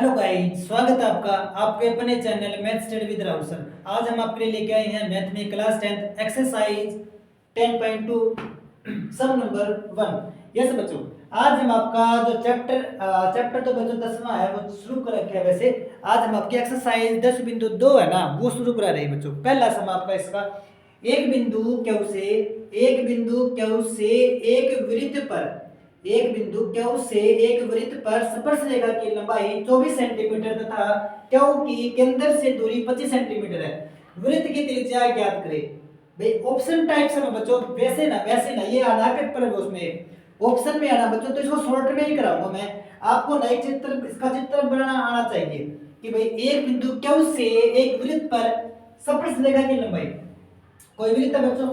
Hello guys, स्वागत है आपका आपके अपने channel math study with Rahul sir. आज हम आपके लिए लेके आए हैं मैथ में क्लास 10 एक्सरसाइज 10.2 सम नंबर 1। यस बच्चों, आज हम आपका जो चैप्टर तो बच्चों 10वां है वो शुरू कर रखे हैं। वैसे आज हम आपकी एक्सरसाइज 10.2 है ना वो शुरू करा रहे हैं बच्चों। पहला सम आपका इसका एक बिंदु क्यू से एक वृत्त पर स्पर्श रेखा की लंबाई 24 सेंटीमीटर तथा क्यू की केंद्र से दूरी 25 सेंटीमीटर है। वृत्त की त्रिज्या ज्ञात करें। भाई ऑप्शन टाइप से बच्चों वैसे ना ये आना पेपर है उसमें ऑप्शन में आना बच्चों, तो इसको शॉर्ट में ही कराऊंगा मैं आपको। ना एक चित्र इसका चित्र बनाना आना चाहिए कि भाई एक बिंदु क्यू से एक वृत्त पर स्पर्श रेखा की लंबाई, कोई वृत्त है बच्चों,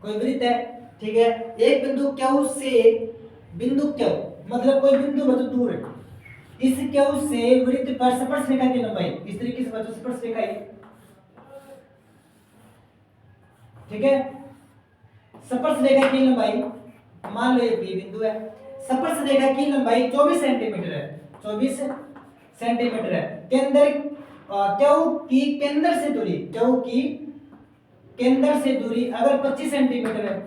कोई वृत्त है, ठीक है। एक बिंदु क्यू से बिंदु क्यू मतलब कोई बिंदु बच्चों दूर है, इस क्यू से वृत्त पर स्पर्श रेखा की लंबाई इस तरीके से बच्चों स्पर्श रेखा है, ठीक है। स्पर्श रेखा की लंबाई मान लो ये बी बिंदु है, स्पर्श रेखा की लंबाई 24 सेंटीमीटर है, 24 सेंटीमीटर है। केंद्र क्यू की केंद्र से दूरी अगर 25 सेंटीमीटर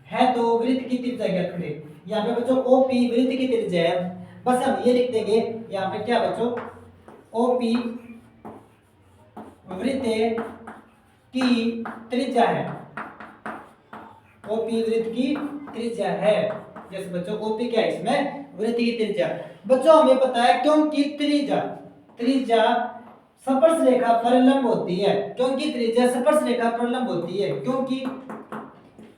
है तो वृत्त की त्रिज्या ज्ञात करें। यहाँ पे बच्चों ओपी वृत्त की त्रिज्या है, बस हम ये लिख देंगे यहाँ पे क्या बच्चों, ओपी वृत्त की त्रिज्या है, ओपी वृत्त की त्रिज्या है। जैसे बच्चों ओपी क्या है इसमें वृत्त की त्रिज्या। बच्चों हमें पता है क्योंकि त्रिज्या स्पर्श रेखा पर लंब होती है, क्योंकि त्रिज्या स्पर्श रेखा पर लंब होती है, क्योंकि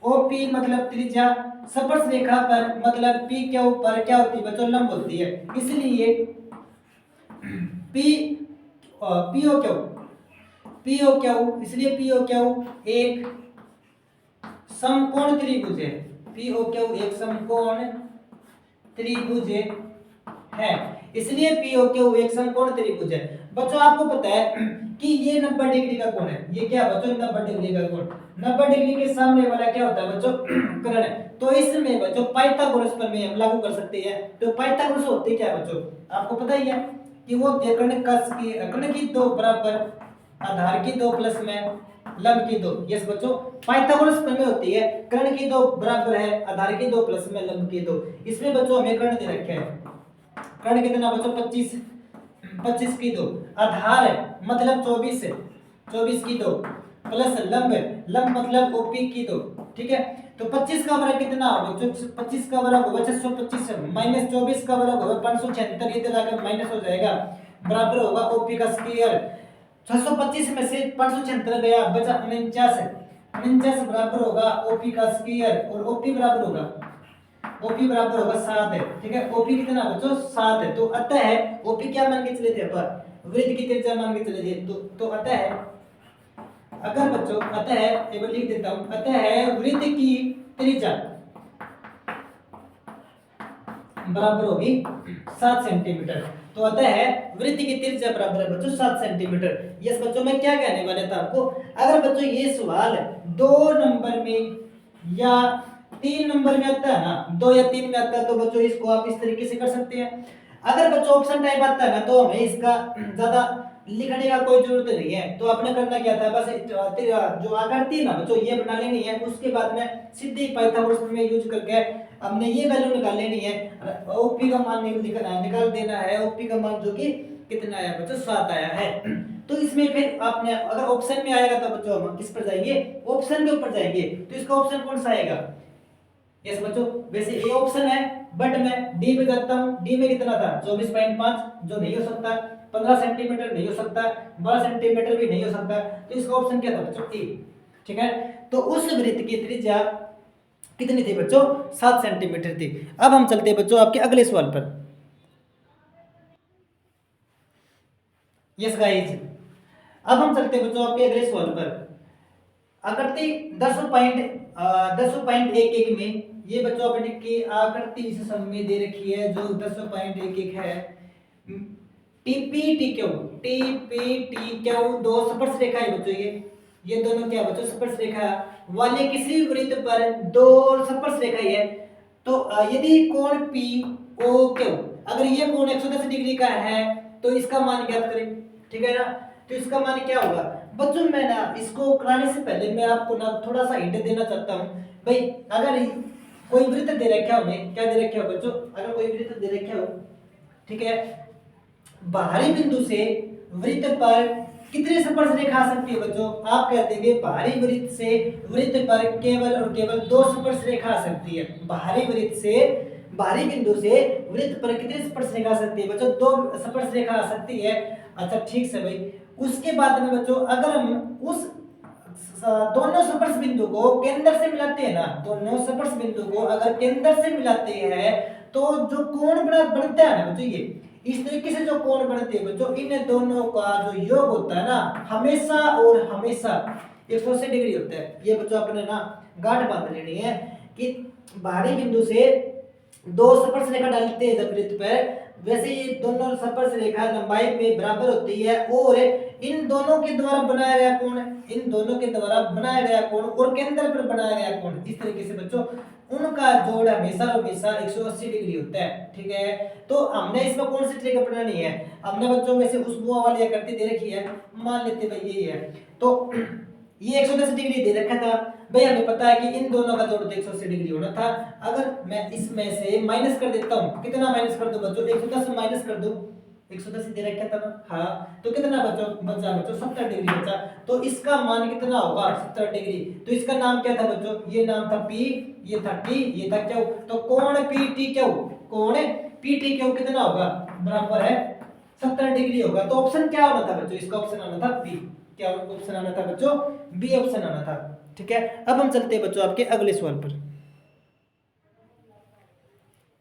ओपी मतलब त्रिज्या स्पर्श रेखा पर मतलब पी के ऊपर क्या होती है बच्चों लंब होती है, इसलिए पीओ क्यू इसलिए पीओ क्यू एक समकोण त्रिभुज है, पीओ क्यू एक समकोण त्रिभुज है, इसलिए पीओ क्यू एक समकोण त्रिभुज है। बच्चों आपको पता है कि ये 90 डिग्री का कोण है, ये क्या बच्चों 90 डिग्री का कोण, 90 डिग्री के सामने वाला क्या होता है बच्चों कर्ण है। तो इसमें बच्चों पाइथागोरस प्रमेय हम लागू कर सकते हैं। तो पाइथागोरस होते क्या बच्चों आपको पता ही है कि वो कर्ण की दो बराबर आधार की दो प्लस में लंब की दो। यस बच्चों पाइथागोरस प्रमेय होती है कर्ण की दो बराबर है आधार की दो प्लस में लंब की दो। इसमें बच्चों हमें कर्ण दे रखे हैं, कर्ण कितना बच्चों 25 की दो, आधार है मतलब 24 की दो प्लस लंब मतलब ओपी की दो, ठीक है। तो 25 का वर्ग कितना होगा बच्चों, 25 का वर्ग होगा 625 माइनस 24 का वर्ग होगा 576, इधर आकर माइनस हो जाएगा, बराबर होगा ओपी का स्क्वायर। 625 में से 576 गया बचा 49 बराबर होगा ओपी का स्क्वायर और ओपी बराबर होगा 7 है, ठीक है। ओपी कितना बच्चों 7 है। तो अतः है ओपी क्या मान के चले थे अपन वृत्त की त्रिज्या मान के चले थे, तो अतः है अगर बच्चों अतः है एक बार लिख देता हूं, अतः है वृत्त की त्रिज्या बराबर होगी 7 सेंटीमीटर। तो अतः है वृत्त की त्रिज्या बराबर है बच्चों 7 सेंटीमीटर। यस बच्चों मैं क्या कहने वाला था आपको, अगर बच्चों ये सवाल 2 नंबर में या 3 नंबर में आता है ना, 2 या 3 में आता है तो बच्चों इसको आप इस तरीके से कर सकते हैं। अगर बच्चों ऑप्शन टाइप आता है ना तो हमें इसका ज्यादा लिखने का कोई जरूरत नहीं है। तो आपने करना क्या था बस जो आकृति ना बच्चों ये बना लेनी है, उसके बाद में सीधे पाइथागोरस प्रमेय यूज करके हमने ये वैल्यू निकाल लेनी है, ओपी का मान निकाल देना है, ओपी का मान जो कि कितना आया बच्चों 7 आया है। तो इसमें फिर आपने अगर ऑप्शन में आएगा तो बच्चों हम किस पर जाएंगे, ऑप्शन के ऊपर जाएंगे। तो इसका ऑप्शन कौन सा आएगा, यस बच्चों वैसे ए ऑप्शन है बट मैं डी पे जाता हूं। डी में कितना था 24.5 जो नहीं हो सकता, 15 सेंटीमीटर नहीं हो सकता, 12 सेंटीमीटर भी नहीं हो सकता, तो इसका ऑप्शन क्या था बच्चों ए, ठीक है। तो उस वृत्त की त्रिज्या कितनी थी बच्चों 7 सेंटीमीटर थी। अब हम चलते हैं बच्चों आपके अगले सवाल पर। यस गाइस अब हम चलते हैं बच्चों आपके अगले सवाल पर। आकृति 10.11 में ये बच्चों अपने की आकृति इस सम में दे रखी है जो 10.11 है। टीपी क्यू दो स्पर्श रेखा है बच्चों, ये दोनों क्या बच्चों स्पर्श रेखा वाले किसी वृत्त पर दो स्पर्श रेखा है। तो यदि कोण पी ओ क्यू अगर ये कोण 110 डिग्री का है तो इसका मान ज्ञात करें, ठीक है ना। तो इसका मान क्या होगा बच्चों, मैं ना इसको कराने से पहले मैं आपको ना थोड़ा सा हिंट देना चाहता हूँ भाई। अगर कोई वृत्त दे रखा हो, हमें क्या दे रखा हो बच्चों, अगर कोई वृत्त दे रखा हो, ठीक है, बाहरी बिंदु से वृत्त पर कितनी स्पर्श रेखा आ सकती है बच्चों, आप कह देंगे बाहरी वृत्त से वृत्त पर केवल और केवल 2 स्पर्श रेखा आ सकती है। बाहरी वृत्त से बाहरी बिंदु से वृत्त पर कितनी स्पर्श रेखा आ सकती है बच्चों, 2 स्पर्श रेखा आ सकती है। अच्छा ठीक है भाई, उसके बाद में बच्चों अगर हम उस दोनों स्पर्श बिंदु को केंद्र से मिलाते हैं ना, दोनों स्पर्श बिंदु को अगर केंद्र से मिलाते हैं तो जो कोण बनता है ना बच्चों, ये इस तरीके से जो कोण बनते हैं बच्चों, इन दोनों का जो योग होता है ना हमेशा और हमेशा 180 डिग्री होता है। ये बच्चों अपने ना गांठ बांध लेनी है कि बाहरी बिंदु से 2 स्पर्श रेखा डालते हैं जब वृत्त पर, वैसे ये दोनों स्पर्श रेखा लंबाई में बराबर होती है और इन दोनों के द्वारा बनाया गया कोण, इन दोनों के द्वारा बनाया गया कोण और केंद्र पर बनाया गया कोण, इस तरीके से बच्चों उनका जोड़ हमेशा हमेशा 180 डिग्री होता है, ठीक है। तो हमने इसमें कौन सी ट्रिक अपनानी है, हमने बच्चों में से उस बुआ वाली आकृति दे रखी है, मान लेते भाई यही है, तो ये 110 डिग्री दे रखा था भाई, हमें पता है कि इन दोनों का जोड़ तो 180 डिग्री होना था। अगर मैं इसमें से माइनस कर देता हूं, कितना माइनस कर दूं बच्चों, 110 माइनस कर दूं, 110 दे रखा था ना, हाँ, तो कितना बच्चों बचा बच्चों 70 डिग्री बचा, तो इसका मान कितना होगा 70 डिग्री। तो इसका नाम क्या था बच्चों, ये नाम था P, ये था T, ये था Q, तो कोण PTQ, कोण PTQ कितना होगा, बराबर है 70 डिग्री होगा। तो ऑप्शन क्या होना था बच्चों, इसका ऑप्शन आना था B, क्या ऑप्शन आना था बच्चों, B ऑप्शन आना था, ठीक है। अब हम चलते हैं बच्चों आपके अगले सवाल पर।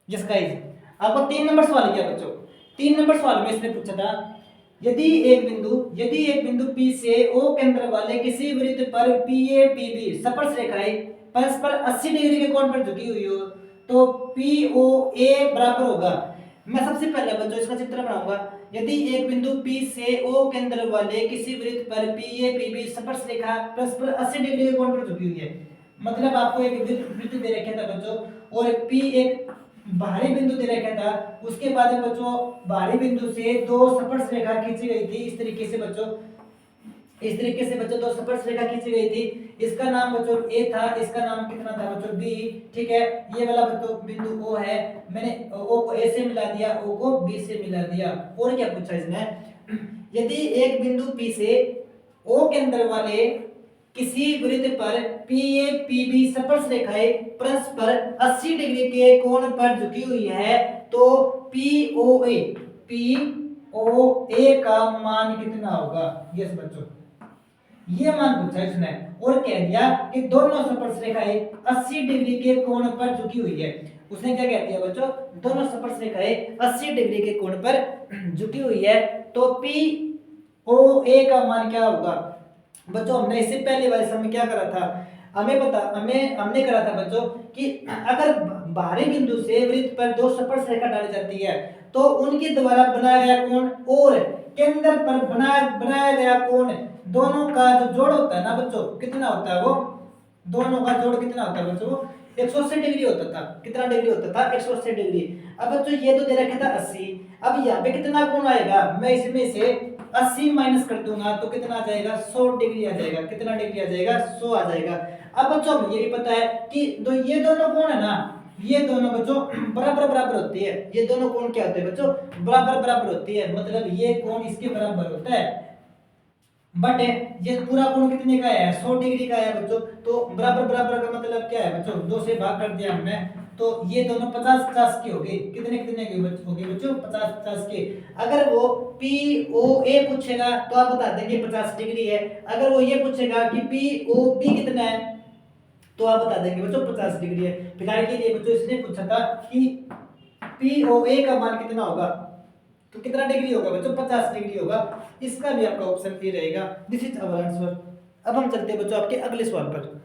यस गाइस, आपको 3 नंबर सवाल किया बच्चों, 3 नंबर सवाल में इसने पूछा था यदि एक बिंदु P से O केंद्र वाले किसी वृत्त पर PA PB स्पर्श रेखाएं परस्पर 80 डिग्री के कोण पर झुकी हुई हो तो POA बराबर होगा। मैं सबसे पहले बच्चों इसका चित्र बनाऊंगा। यदि एक बिंदु P से O केंद्र वाले किसी वृत्त पर PA PB स्पर्श रेखा परस्पर 80 डिग्री के कोण पर झुकी हुई है, मतलब आपको एक वृत्त दे रखा था बच्चों और P एक बाहरी बिंदु दे रखा था, उसके बाद में बच्चों बाहरी बिंदु से 2 स्पर्श रेखा खींची गई थी, इस तरीके से बच्चों 2 स्पर्श रेखा खींची गई थी। इसका नाम बच्चों A था, इसका नाम कितना था बच्चों B, ठीक है। ये वाला बच्चों बिंदु O है, मैंने O को A से मिला दिया, O को B से मिला दिया। और क्या पूछा इसने, यदि एक बिंदु P से O केंद्र वाले किसी वृत्त पर PA PB स्पर्श रेखाएं परस्पर 80 डिग्री के कोण पर झुकी हुई है तो POA का मान कितना होगा। यस बच्चों, ये मान पूछा इसने और कह दिया कि दोनों स्पर्श रेखाएं 80 डिग्री के कोण पर झुकी हुई है। उसने क्या कह दिया बच्चों, दोनों स्पर्श रेखाएं 80 डिग्री के कोण पर झुकी हुई है तो POA का मान क्या होगा। बच्चों हमने इससे पहले वाले समय क्या करा था, हमने करा था बच्चों कि अगर बाहरी बिंदु से वृत्त पर 2 स्पर्श रेखा डाली जाती है तो उनके द्वारा बनाया गया कोण और केंद्र पर बनाया गया कोण, दोनों का जो जोड़ होता है ना बच्चों कितना होता है, वो दोनों का जोड़ कितना होता है बच्चों, 180 डिग्री होता था। कितना डिग्री होता था, 180 डिग्री। अब बच्चों ये तो दे रखा था 80, अब यहाँ पे कितना कोण आएगा, मैं इसमें से 80 माइनस कर दूंगा तो कितना आ जाएगा, 100 डिग्री आ जाएगा। कितना डिग्री आ जाएगा, 100 आ जाएगा। अब बच्चों हमें ये भी पता है कि ये दोनों कोण है ना, ये दोनों बच्चों बराबर होती है। ये दोनों कोण क्या होते हैं बच्चों, बराबर होती है, मतलब ये कोण इसके बराबर होता है। बट ये पूरा कोण कितने का है, 100 डिग्री का है बच्चों। तो बराबर का मतलब क्या है बच्चों, 2 से भाग कर दिया हमने तो ये दोनों 50-50 के हो गए। कितने की हो गए बच्चों, 50-50 के। अगर वो POA पूछेगा तो आप बता देंगे 50 डिग्री है। अगर वो ये पूछेगा कि POB कितना है तो आप बता देंगे बच्चों 50 डिग्री है। फिलहाल के लिए बच्चों इसने पूछा था कि POA का मान कितना होगा, तो कितना डिग्री होगा बच्चों, 50 डिग्री होगा। इसका भी आपका ऑप्शन ए रहेगा। This is our answer. अब हम चलते हैं बच्चों आपके अगले सवाल पर।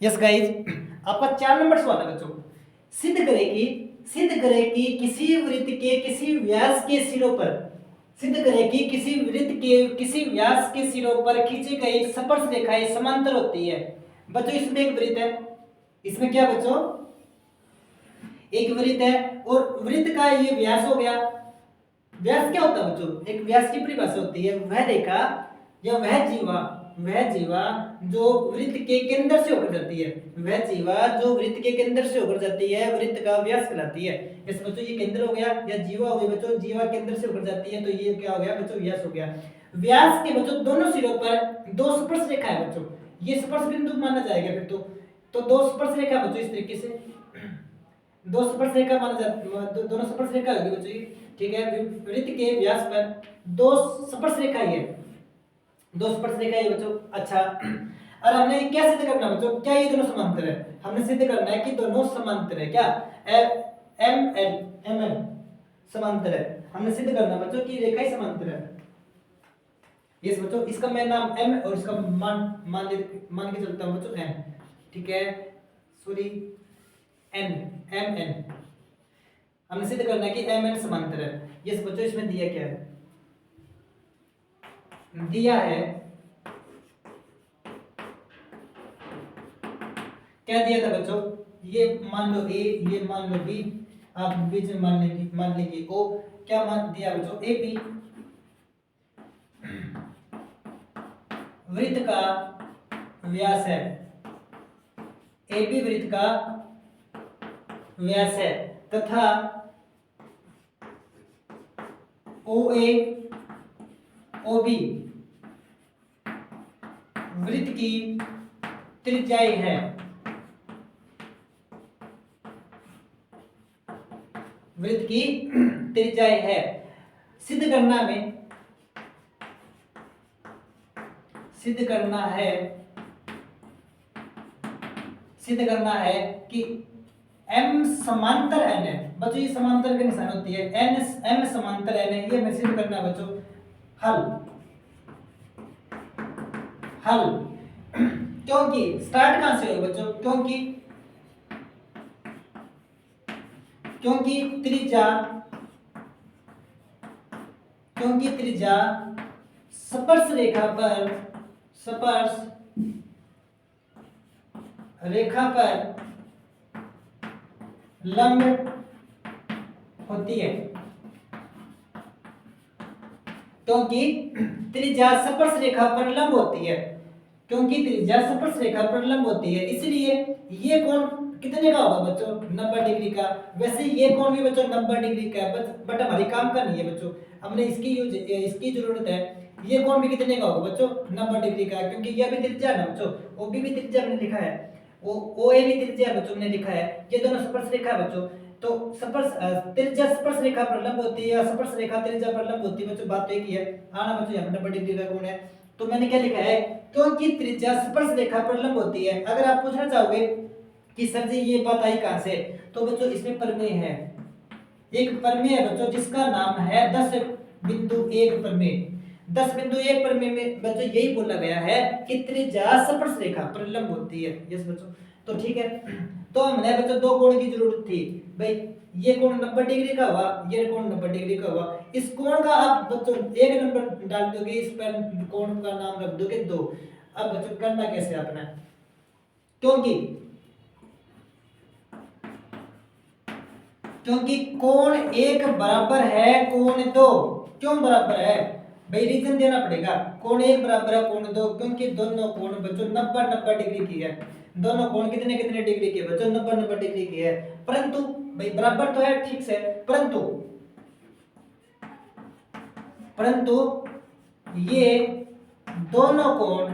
यस गाइस, आपका 4 नंबर सवाल है बच्चों। सिद्ध करें कि किसी वृत्त के किसी व्यास के सिरों पर व्यास के सिरों पर खींची गई स्पर्श रेखाएं समांतर होती है। बच्चों इसमें एक वृत्त है, इसमें क्या बच्चों, एक वृत्त है और वृत्त का ये व्यास हो गया। व्यास क्या होता है बच्चों, एक व्यास की परिभाषा होती है वह रेखा या वह जीवा जो वृत्त के केंद्र से होकर जाती है, वह जीवा जो वृत्त के केंद्र से होकर जाती है वृत्त का व्यास कहलाती है। जैसे बच्चों ये केंद्र हो गया या जीवा हो गई बच्चों, जीवा केंद्र से होकर जाती है तो ये क्या हो गया बच्चों, व्यास हो गया। व्यास के बच्चों दोनों सिरों पर दो स्पर्श रेखा है बच्चों, ये स्पर्श बिंदु माना जाएगा फिर तो दो स्पर्श रेखा बच्चों इस तरीके से दो स्पर्श रेखा माना जाता, दोनों स्पर्श रेखा होगी बच्चों ये, ठीक है। वृत्त के व्यास पर दो स्पर्श रेखा ही है, दो स्पर्श रेखा है बच्चों। अच्छा, और हमने क्या सिद्ध करना बच्चों, क्या ये दोनों समांतर है, हमने सिद्ध करना है कि दोनों समांतर है, क्या एम एल समांतर है, हमने सिद्ध करना बच्चों कि रेखाएं समांतर है। यस बच्चों, इसका मैं नाम एम और इसका मान के चलता हूं बच्चों एम, ठीक है, सॉरी एन, एम एन, हमने सिद्ध करना है कि एम एन समांतर है। यस बच्चों, इसमें दिया क्या है, दिया है, क्या दिया था बच्चों, ये मान लो ए, ये मान लो बी, आप बीच में मान लीजिए ओ, क्या मान दिया बच्चों, ए बी वृत्त का व्यास है, ए बी वृत्त का व्यास है तथा ओ ए ओ बी वृत्त की त्रिज्याएं है, वृत्त की त्रिज्याएं है। सिद्ध करना में सिद्ध करना है कि m समांतर n है बच्चों, ये समांतर के निशान होती है, m समांतर n है, ये हमें सिद्ध करना है बच्चों। हल क्योंकि स्टार्ट कहां से हो बच्चों, क्योंकि त्रिज्या स्पर्श रेखा पर लंब होती है, क्योंकि त्रिज्या स्पर्श रेखा पर लंब होती है, इसलिए ये कोण कितने का होगा बच्चों, 90 डिग्री का। वैसे ये कोण भी बच्चों 90 डिग्री का है, बट हमारी काम का नहीं है बच्चों, हमने इसकी जरूरत है। ये कोण भी कितने का होगा बच्चों, 90 डिग्री का, क्योंकि यह भी त्रिज्या है बच्चों, ओ बी भी त्रिज्या हमने लिखा है, ओ ए भी त्रिज्या बच्चों ने लिखा है, ये दोनों स्पर्श रेखा है बच्चों। तो त्रिज्या स्पर्श रेखा पर लंब होती है या स्पर्श रेखा त्रिज्या पर लंब होती है बच्चों, बात तो एक ही है। आना बच्चों यहाँ पर 90 डिग्री का कोण है, तो मैंने क्या लिखा है, क्योंकि त्रिज्या स्पर्श रेखा पर लंब होती है। अगर आप पूछना चाहोगे कि सर जी ये बात आई कहां से, तो बच्चों इसमें प्रमेय है, एक प्रमेय है बच्चों जिसका नाम है 10.1 प्रमेय। 10.1 प्रमेय में बच्चों यही बोला गया है कि त्रिज्या स्पर्श रेखा पर लंब होती है। यस बच्चों, तो ठीक है, तो हमने बच्चों दो कोण की जरूरत थी भाई, ये कोण 90 डिग्री का हुआ, ये कोण 90 डिग्री का हुआ, इस कोण का आप बच्चों एक नंबर डाल दोगे, इस पर कोण का नाम रख दोगे 2। अब बच्चों करना कैसे आपने, क्योंकि कोण एक बराबर है कोण दो। क्यों बराबर है भाई, रीजन देना पड़ेगा, कोण एक बराबर है कोण दो, क्योंकि दोनों कोण बच्चों 90 डिग्री की है, दोनों कोण कितने डिग्री के बच्चों, 90 डिग्री की है। परंतु भाई बराबर तो है ठीक से, परंतु ये दोनों कोण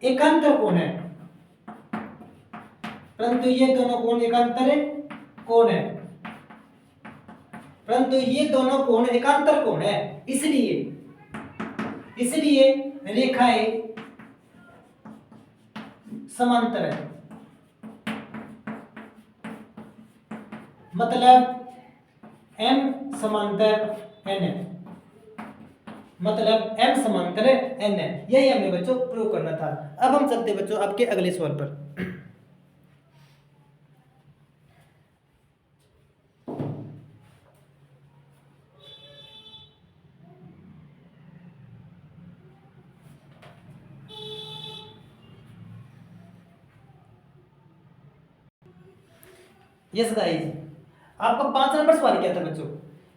एकांतर कोण है, परंतु ये दोनों कोण एकांतर कोण है, इसलिए रेखाएं समांतर है, मतलब m समांतर n है, यही हमें बच्चों प्रूव करना था। अब हम चलते बच्चों आपके अगले सवाल पर। यस गाइस, आपका 5 नंबर सवाल क्या था बच्चों?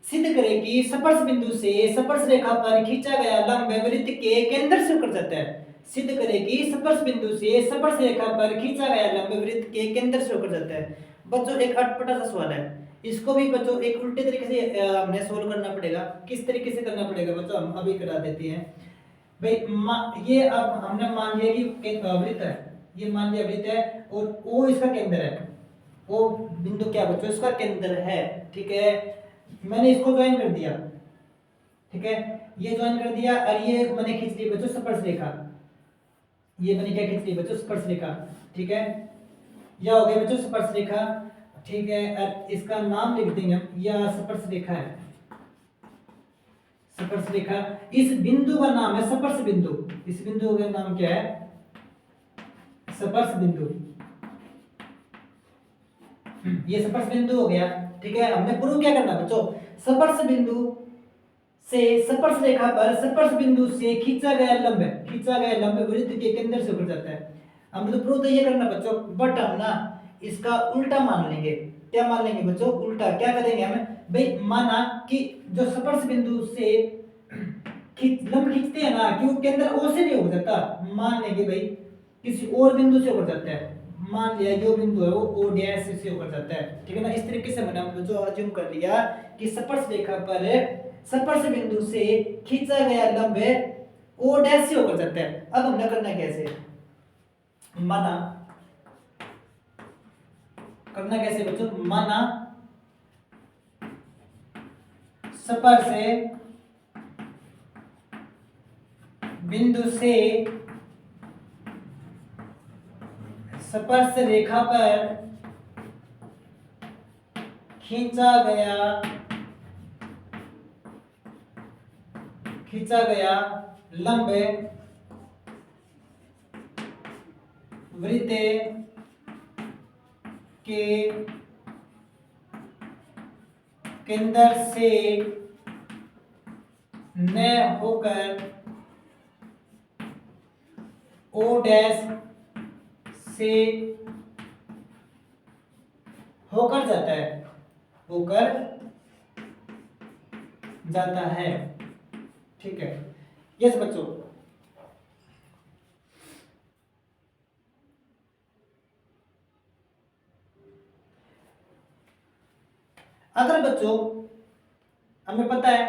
सिद्ध करें कि स्पर्श बिंदु से स्पर्श रेखा पर खींचा गया लंब वृत्त के केंद्र से होकर जाता है। सिद्ध करें कि स्पर्श बिंदु से स्पर्श रेखा पर खींचा गया लंब वृत्त के केंद्र से होकर जाता है। बच्चों एक अटपटा सा सवाल है, इसको भी बच्चों एक उल्टे तरीके से हमने सोल्व करना पड़ेगा। किस तरीके से करना पड़ेगा बच्चों, हम अभी करा देते हैं। भाई ये अब हमने मान लिया कि वृत्त है, ये मान लिया वृत्त है और ओ इसका केंद्र है। वो बिंदु क्या बच्चों इसका केंद्र है, ठीक है। मैंने इसको ज्वाइन कर दिया, ठीक है, ये ज्वाइन कर दिया और ये मैंने खींच ली बच्चों स्पर्श रेखा। ये मैंने क्या खींच ली बच्चों स्पर्श रेखा, ठीक है। यह हो गया बच्चों स्पर्श रेखा, ठीक है। और इसका नाम लिख देंगे हम, यह स्पर्श रेखा है, स्पर्श रेखा। इस बिंदु का नाम है स्पर्श बिंदु। इस बिंदु का नाम क्या है? स्पर्श बिंदु। ये स्पर्श बिंदु हो गया, ठीक है। हमने प्रूव क्या करना बच्चों? स्पर्श बिंदु से स्पर्श रेखा पर स्पर्श बिंदु से खींचा गया लंब वृत्त के केंद्र से होकर जाता है। हमने तो प्रूव तो ये करना बच्चों, बट हम ना इसका उल्टा मान लेंगे। क्या मान लेंगे बच्चों? उल्टा। क्या करेंगे हम? भाई माना कि जो स्पर्श बिंदु से लंब खींचते हैं ना कि वो केंद्र ओ से नहीं हो जाता, मान लेंगे भाई किसी और बिंदु से होकर जाता है। मान लिया जो बिंदु है वो ओ डैश से होकर जाता है, ठीक है ना। इस तरीके से मैंने हम जो अज्यूम कर लिया कि स्पर्श रेखा पर स्पर्श बिंदु से खींचा गया लंब ओ डैश से होकर जाता है। अब हमने करना कैसे? माना करना कैसे बच्चों? माना स्पर्श बिंदु से स्पर्श रेखा पर खींचा गया लंब वृत्त के केंद्र से न होकर ओ डैश से होकर जाता है, ठीक है। यस बच्चों, अगर बच्चों हमें पता है,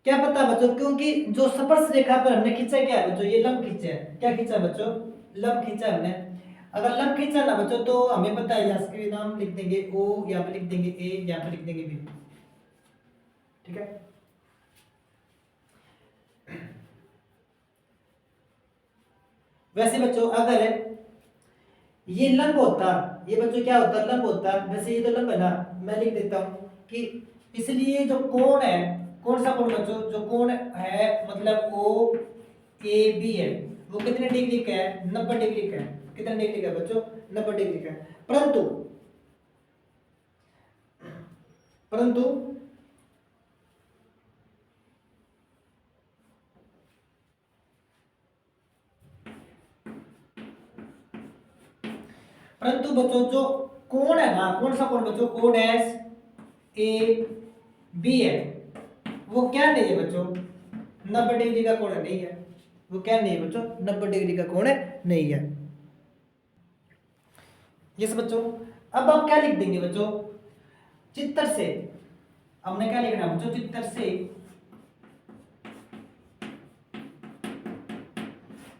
क्या पता बच्चों, क्योंकि जो स्पर्श रेखा पर हमने खींचा क्या है बच्चों? ये लंब खींचा है। क्या खींचा बच्चों? लंब खींचा हमने। अगर लंब खींचा ना बच्चों तो हमें पता है इसके नाम लिख देंगे ओ, यहाँ पे लिख देंगे ए, यहाँ पे लिख देंगे बी, ठीक है। वैसे बच्चों अगर ये लंब होता, ये बच्चों क्या होता? लंब होता। वैसे ये तो लंब है ना, मैं लिख देता हूं कि इसलिए जो कोण है, कौन सा कोण बच्चों? जो कोण है मतलब ओ ए बी है, वो कितने डिग्री का है? 90 डिग्री का है। कितने डिग्री का बच्चों? 90 डिग्री का। परंतु परंतु परंतु बच्चों जो कोण है ना, कौन सा कोण बच्चों? ओ डैश ए बी है, वो क्या नहीं है बच्चों? 90 डिग्री का कोण नहीं है। वो क्या नहीं है बच्चों? 90 डिग्री का कोण नहीं है। यस बच्चों, अब आप क्या लिख देंगे बच्चों? चित्र से हमने क्या लिखना बच्चों?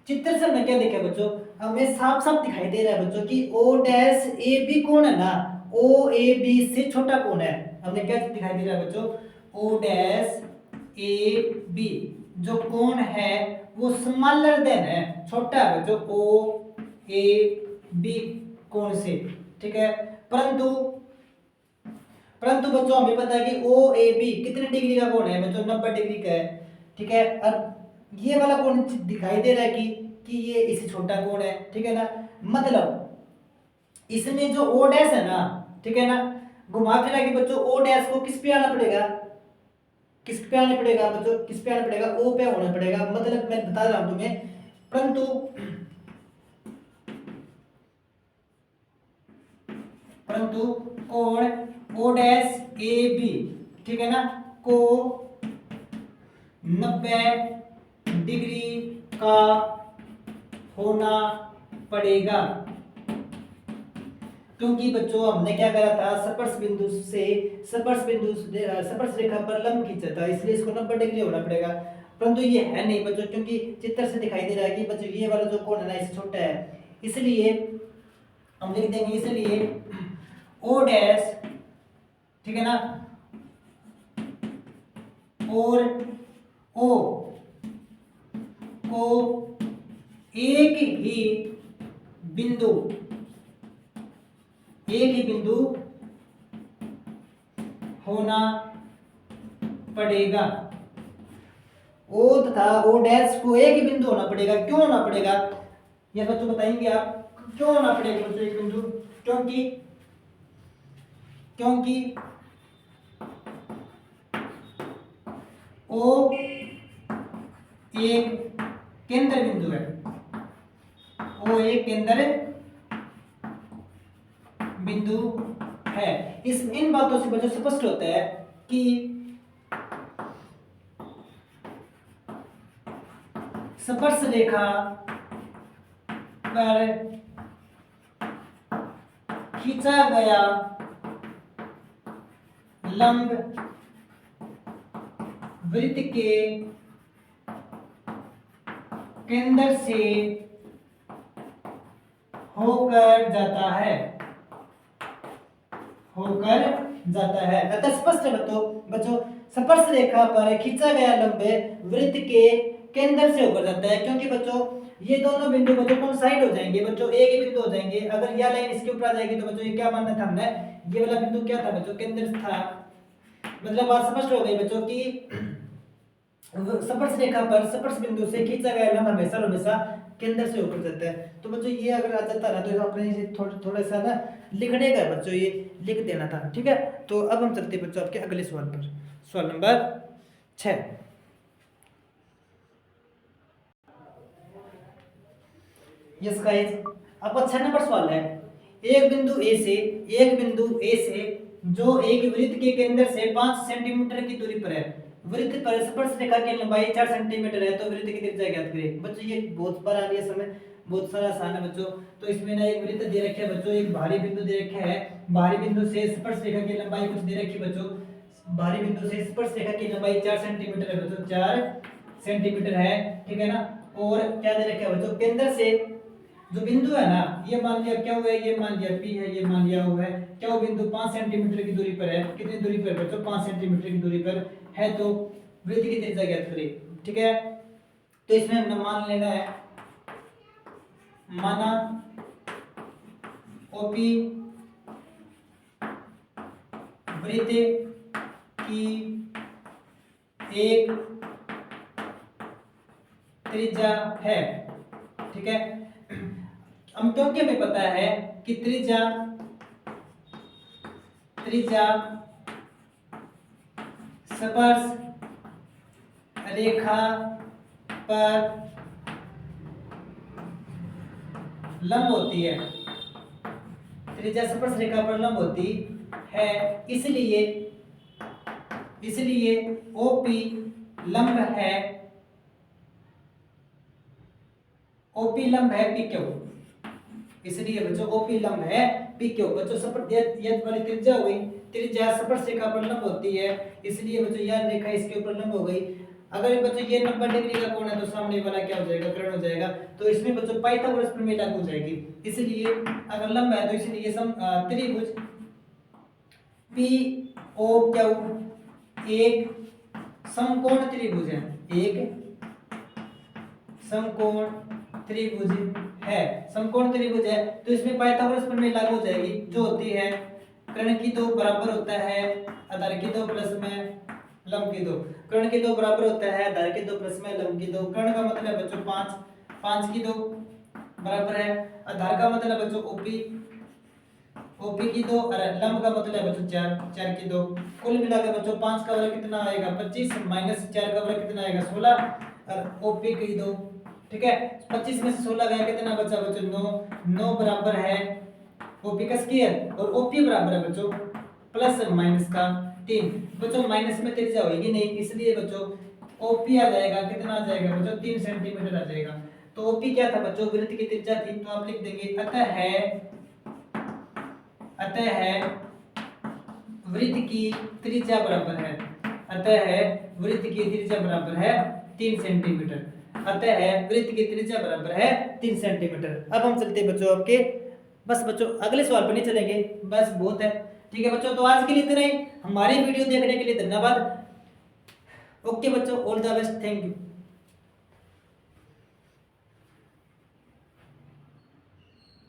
चित्र से हमने क्या देखा बच्चों? हमें साफ साफ दिखाई दे रहा है बच्चों कि ओ डैश ए बी कोण है ना, ओ ए बी से छोटा कोण है। हमने क्या दिखाई दे रहा है बच्चों? ओ डैश ए बी जो कोण है वो स्मॉलर देन है, छोटा है बच्चों ओ ए बी कोण से, ठीक है। परंतु बच्चों हमें पता है कि ओ ए बी कितने डिग्री का कोण है बच्चों? 90 डिग्री का है, ठीक है। और ये वाला कोण दिखाई दे रहा है कि ये इससे छोटा कोण है, ठीक है ना। मतलब इसमें जो ओ डैश है ना, ठीक है ना, घुमा फिरा के बच्चों ओ डैश को किस पे आना पड़ेगा? किस पे आना पड़ेगा बच्चों? किस पे आना पड़ेगा? ओ पे होना पड़ेगा। मतलब मैं बता रहा हूं तुम्हें, परंतु परंतु कोण ओ डैश ए बी, ठीक है ना, को 90 डिग्री का होना पड़ेगा, क्योंकि बच्चों हमने क्या करा था, स्पर्श बिंदु से स्पर्श रेखा पर लंब खींचा था, इसलिए इसको 90 डिग्री होना पड़ेगा। परंतु ये है नहीं बच्चों, क्योंकि चित्र से दिखाई दे रहा है कि बच्चों ये वाला जो कोण है ना इससे छोटा है, इसलिए हम लिख देंगे, इसलिए ओ डैश, ठीक है ना, और ओ को एक ही बिंदु होना पड़ेगा। ओ तथा ओ डैश को एक ही बिंदु होना पड़ेगा। क्यों होना पड़ेगा ये बच्चों बताएंगे आप, क्यों होना पड़ेगा बच्चों एक बिंदु, क्योंकि ओ एक केंद्र बिंदु है, ओ एक केंद्र बिंदु है। इन बातों से बच्चों स्पष्ट होता है कि स्पर्श रेखा पर खींचा गया लंब वृत्त के केंद्र से होकर जाता है, अतः स्पष्ट है बच्चों स्पर्श रेखा पर खींचा गया लंब वृत्त के केंद्र से होकर जाता है, क्योंकि बच्चों ये दोनों बिंदु बच्चों कौन साइड हो जाएंगे बच्चों, एक ही बिंदु हो जाएंगे। अगर यह लाइन इसके ऊपर आ जाएगी तो बच्चों ये क्या मानना था हमने, ये वाला बिंदु क्या था बच्चों, केंद्र था। मतलब बात स्पष्ट हो गई बच्चों की स्पर्श रेखा पर स्पर्श बिंदु से खींचा गया लंब हमेशा केंद्र से होकर जाता है। तो बच्चों ये अगर आ जाता ना तो अपने थोड़ा सा ना लिखने का बच्चों ये लिख देना था, ठीक है। तो अब हम चलते बच्चों आपके अगले सवाल पर, सवाल नंबर 6। यस गाइस, अब 6 नंबर सवाल है, एक बिंदु ए से जो एक वृत्त के केंद्र से 5 सेंटीमीटर की दूरी पर है, वृत्त पर स्पर्श रेखा की लंबाई 4 सेंटीमीटर है, तो वृत्त की त्रिज्या ज्ञात करें। बच्चों ये बहुत बार आ रही है समय, बहुत सारा आसान है बच्चों। तो इसमें ना एक वृत्त दे रखा है बच्चों, एक बाहरी बिंदु दे रखा है, बाहरी बिंदु से स्पर्श रेखा की लंबाई कुछ दे रखी है बच्चों, बाहरी बिंदु से स्पर्श रेखा की लंबाई 4 सेंटीमीटर है बच्चों, 4 सेंटीमीटर है, ठीक है ना। और क्या दे रखा है बच्चों, केंद्र से जो बिंदु है ना, ये मान लिया क्या हुआ है, ये मान लिया P है, ये मान लिया हुआ है क्या, वो बिंदु 5 सेंटीमीटर की दूरी पर है। कितनी दूरी पर बच्चों, 5 सेंटीमीटर की दूरी पर है, तो वृत्त की त्रिज्या ज्ञात करें, ठीक है। तो इसमें हमने मान लेना है, माना ओपी वृत्त की एक त्रिज्या है, ठीक है। हम क्योंकि हमें पता है कि त्रिज्या स्पर्श रेखा पर लंब होती है, त्रिज्या स्पर्श रेखा पर लंब होती है, इसलिए ओपी लंब है, पी क्यू, इसलिए बच्चों ओपी लंब है पी क्यू। बच्चों यह वाली त्रिज्या हुई, त्रिज्या स्पर्श रेखा पर लंब होती है, इसलिए बच्चों यह रेखा इसके ऊपर लंब हो गई। अगर बच्चों ये 90 डिग्री का कोण है तो सामने वाला क्या हो जाएगा, कर्ण हो जाएगा। तो इसमें बच्चों पाइथागोरस प्रमेय लागू हो जाएगी, इसलिए अगर लंब है तो इसलिए त्रिभुज पी ओ क्यू एक समकोण त्रिभुज है, एक समकोण त्रिभुज है, समकोण त्रिभुज है। तो इसमें पाइथागोरस प्रमेय लागू हो जाएगी, जो होती है कर्ण की 2 बराबर होता है आधार की 2 प्लस में लंब की 2, कर्ण की 2 बराबर होता है आधार की 2 प्लस में लंब की 2। कर्ण का मतलब बच्चों 5 की 2 बराबर है, आधार का मतलब बच्चों ओपी की 2 और लंब का मतलब बच्चों 4 की 2। कुल मिलाकर बच्चों 5 का वर्ग कितना आएगा 25 माइनस 4 का वर्ग कितना आएगा 16 और ओपी की 2, ठीक है। 25 में से 16 गया कितना बचा बच्चों 9 बराबर है ओपी का स्क्वायर और ओपी बराबर है बच्चों प्लस माइनस का 3। बच्चों माइनस में त्रिज्या होगी नहीं, इसलिए बच्चों ओपी आ जाएगा, कितना आ जाएगा बच्चों 3 सेंटीमीटर आ जाएगा। तो ओपी क्या था बच्चों, वृत्त की त्रिज्या थी, तो आप लिख देंगे अतः वृत्त की त्रिज्या बराबर है, अतः वृत्त की त्रिज्या बराबर है 3 सेंटीमीटर, अतः वृत्त की त्रिज्या बराबर है 3 सेंटीमीटर। अब हम चलते हैं बच्चों आपके, बस बच्चों अगले सवाल पर नहीं चलेंगे, बस बहुत है। ठीक है बच्चों, तो आज के लिए इतना ही। हमारी वीडियो देखने के लिए धन्यवाद। ओके बच्चों, all the best, thank you.